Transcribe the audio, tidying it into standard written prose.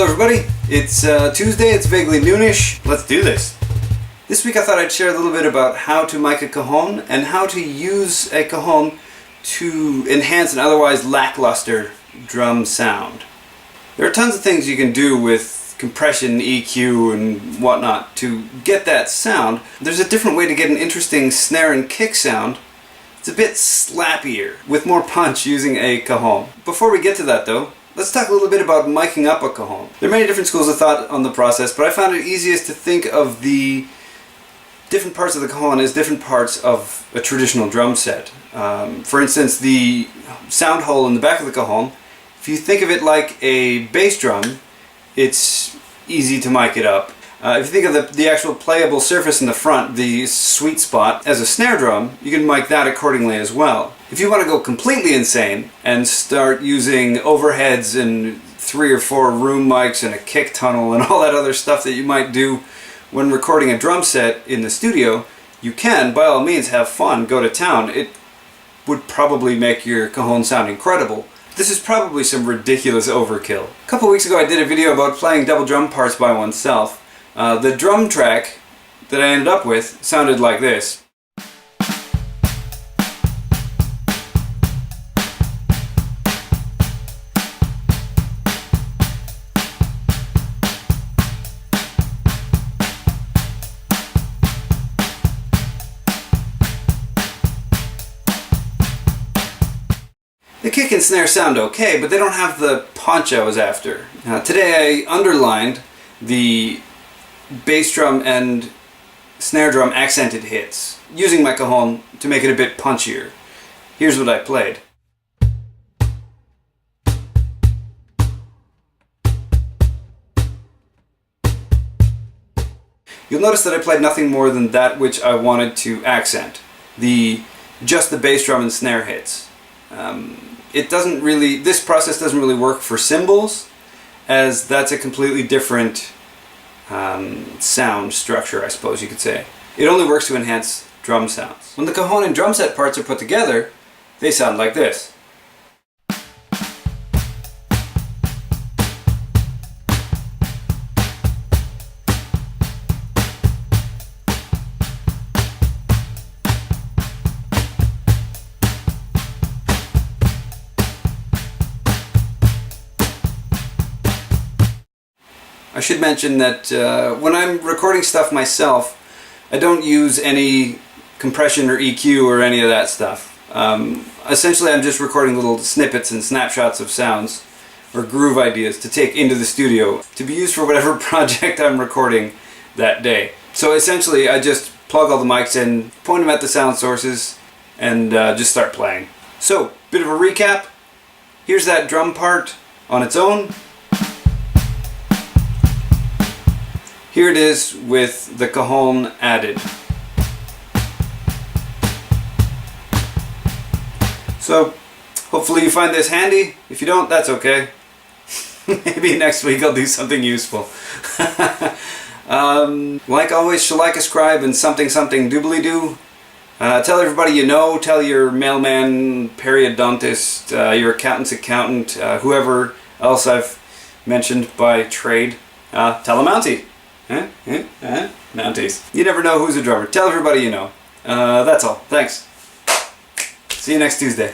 Hello everybody, it's Tuesday, it's vaguely noonish. Let's do this. This week I thought I'd share a little bit about how to mic a cajon and how to use a cajon to enhance an otherwise lackluster drum sound. There are tons of things you can do with compression, EQ and whatnot to get that sound. There's a different way to get an interesting snare and kick sound. It's a bit slappier, with more punch using a cajon. Before we get to that though, let's talk a little bit about miking up a cajon. There are many different schools of thought on the process, but I found it easiest to think of the different parts of the cajon as different parts of a traditional drum set. For instance, the sound hole in the back of the cajon, if you think of it like a bass drum, it's easy to mic it up. If you think of the actual playable surface in the front, the sweet spot, as a snare drum, you can mic that accordingly as well. If you want to go completely insane and start using overheads and 3 or 4 room mics and a kick tunnel and all that other stuff that you might do when recording a drum set in the studio, you can, by all means, have fun, go to town. It would probably make your cajon sound incredible. This is probably some ridiculous overkill. A couple weeks ago I did a video about playing double drum parts by oneself. The drum track that I ended up with sounded like this. The kick and snare sound okay, but they don't have the punch I was after. Today I underlined the bass drum and snare drum accented hits, using my cajon to make it a bit punchier. Here's what I played. You'll notice that I played nothing more than that which I wanted to accent. Just the bass drum and snare hits. This process doesn't really work for cymbals, as that's a completely different sound structure, I suppose you could say. It only works to enhance drum sounds. When the cajon and drum set parts are put together, they sound like this. I should mention that when I'm recording stuff myself, I don't use any compression or EQ or any of that stuff. Essentially I'm just recording little snippets and snapshots of sounds or groove ideas to take into the studio to be used for whatever project I'm recording that day. So essentially I just plug all the mics in, point them at the sound sources, and just start playing. So, bit of a recap. Here's that drum part on its own. Here it is with the cajon added. So, hopefully you find this handy. If you don't, that's okay. Maybe next week I'll do something useful. Like always, shalike, ascribe, and something doobly-doo. Tell everybody you know, tell your mailman, periodontist, your accountant's accountant, whoever else I've mentioned by trade. Tell a Mountie. Mounties. You never know who's a drummer. Tell everybody you know. That's all. Thanks. See you next Tuesday.